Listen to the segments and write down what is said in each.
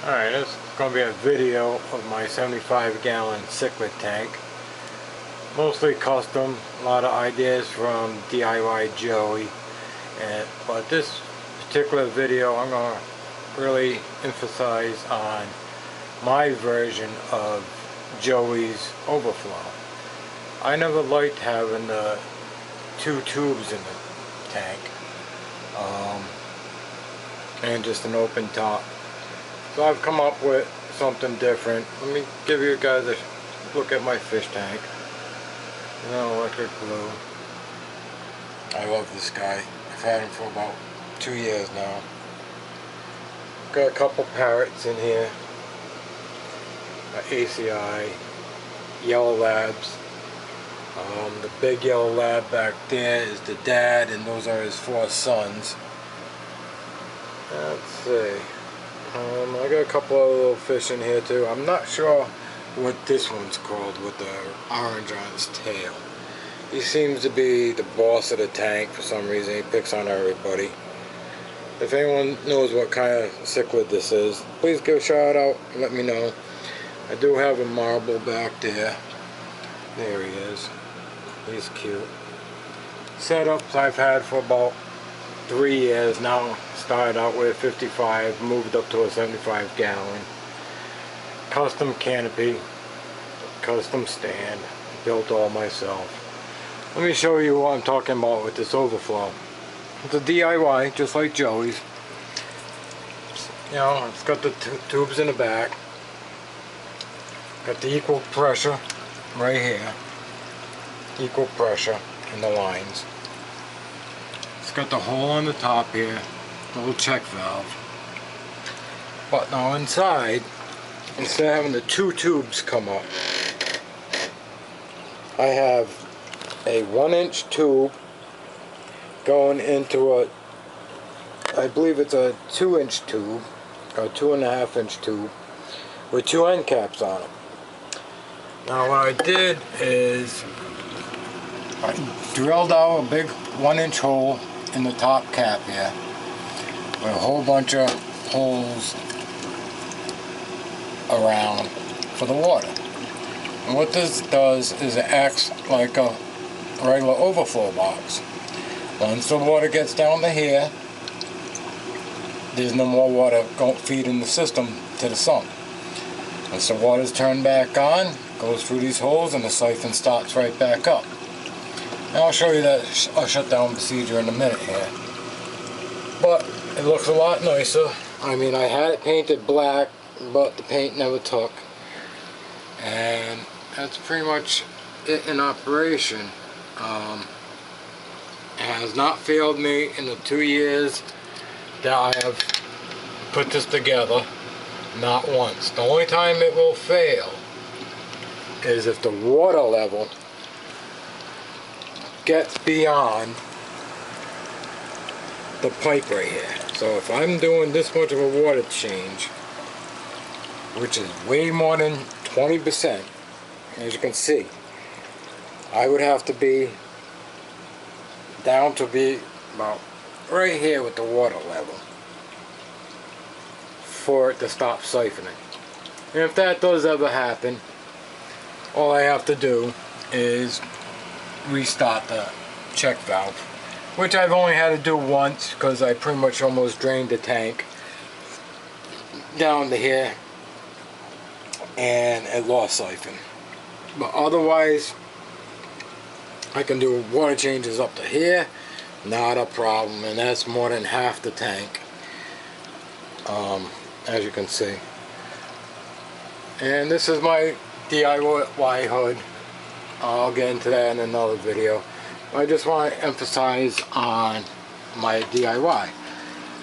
Alright, this is going to be a video of my 75-gallon cichlid tank. Mostly custom, a lot of ideas from DIY Joey. But this particular video I'm going to really emphasize on my version of Joey's Overflow. I never liked having the two tubes in the tank and just an open top. So I've come up with something different. Let me give you guys a look at my fish tank. You know, electric blue. I love this guy. I've had him for about 2 years now. Got a couple parrots in here. ACI, yellow labs. The big yellow lab back there is the dad, and those are his 4 sons. Let's see. I got a couple of little fish in here too. I'm not sure what this one's called with the orange on his tail. He seems to be the boss of the tank for some reason. He picks on everybody. If anyone knows what kind of cichlid this is, please give a shout out and let me know. I do have a marble back there. There he is. He's cute. Setups I've had for about 3 years now. Started out with 55, moved up to a 75 gallon. Custom canopy, custom stand, built all myself. Let me show you what I'm talking about with this Overflow. It's a DIY, just like Joey's. You know, it's got the tubes in the back. Got the equal pressure right here. Equal pressure in the lines. It's got the hole on the top here, the little check valve. But now inside, instead of having the 2 tubes come up, I have a 1-inch tube going into a, I believe it's a 2-inch tube, or 2.5-inch tube, with 2 end caps on it. Now what I did is I drilled out a big 1-inch hole in the top cap here with a whole bunch of holes around for the water. And what this does is it acts like a regular overflow box. Once the water gets down to here, there's no more water feeding the system to the sump. Once the water's turned back on, goes through these holes and the siphon starts right back up. And I'll show you that shutdown procedure in a minute here. But it looks a lot nicer. I mean, I had it painted black, but the paint never took. And that's pretty much it in operation. It has not failed me in the 2 years that I have put this together. Not once. The only time it will fail is if the water level gets beyond the pipe right here. So if I'm doing this much of a water change, which is way more than 20%, as you can see, I would have to be down to be about right here with the water level for it to stop siphoning. And if that does ever happen, all I have to do is restart the check valve, which I've only had to do once because I pretty much almost drained the tank down to here and it lost siphon. But otherwise I can do water changes up to here, not a problem, and that's more than half the tank, as you can see. And this is my DIY hood. I'll get into that in another video. I just want to emphasize on my DIY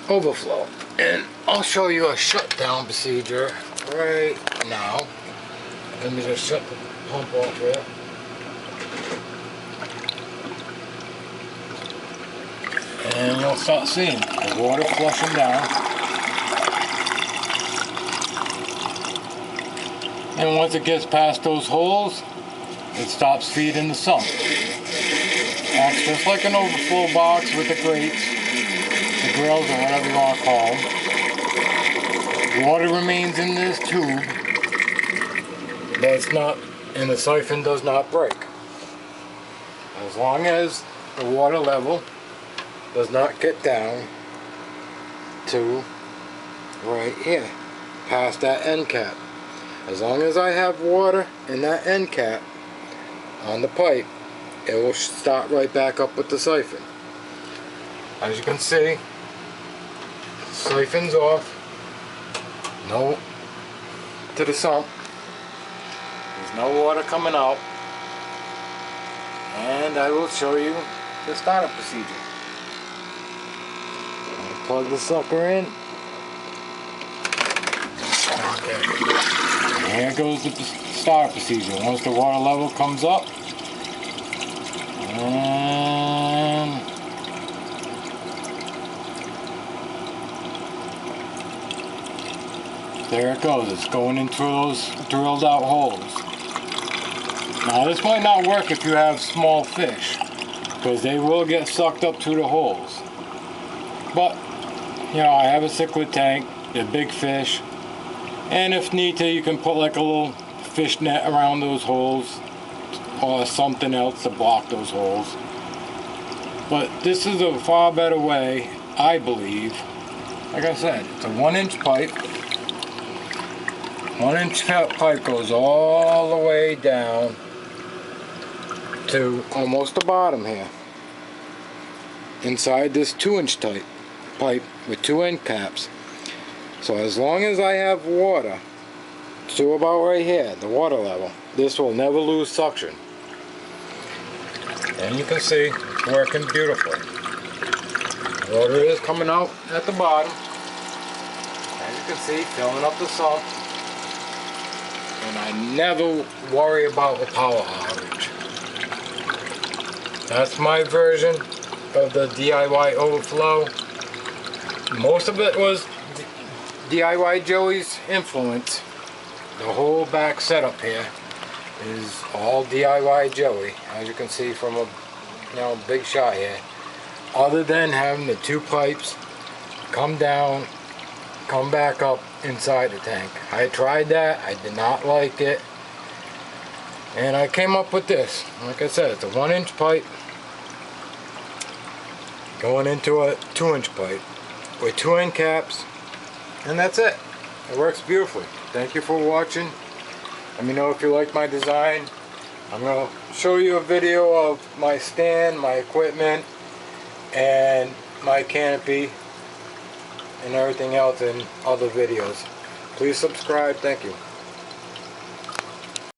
Overflow. And I'll show you a shutdown procedure right now. Let me just shut the pump off here. And you'll start seeing the water flushing down. And once it gets past those holes, it stops feeding the sump. Acts just like an overflow box with the grates, the grills, or whatever you want to call them. Water remains in this tube, but it's not, and the siphon does not break. As long as the water level does not get down to right here, past that end cap. As long as I have water in that end cap on the pipe, it will start right back up with the siphon. As you can see, siphon's off. No to the sump. There's no water coming out. And I will show you the startup procedure. I'll plug the sucker in. Okay. Here goes the startup procedure. Once the water level comes up, and there it goes. It's going into those drilled out holes. Now this might not work if you have small fish, because they will get sucked up through the holes. But, you know, I have a cichlid tank, they're big fish, and if need to, you can put like a little fish net around those holes, or something else to block those holes. But this is a far better way, I believe. Like I said, it's a 1-inch pipe. 1-inch pipe goes all the way down to almost the bottom here. Inside this 2-inch pipe with 2 end caps. So as long as I have water to about right here, the water level, this will never lose suction. And you can see it's working beautifully. Water is coming out at the bottom. As you can see, filling up the sump. And I never worry about a power outage. That's my version of the DIY Overflow. Most of it was DIY Joey's influence. The whole back setup here is all DIY Joey, as you can see from a big shot here. Other than having the 2 pipes come down, come back up inside the tank. I tried that, I did not like it, and I came up with this. Like I said, it's a 1-inch pipe going into a 2-inch pipe with 2 end caps, and that's it. It works beautifully. Thank you for watching. Let me know if you like my design. I'm going to show you a video of my stand, my equipment, and my canopy and everything else in other videos. Please subscribe. Thank you.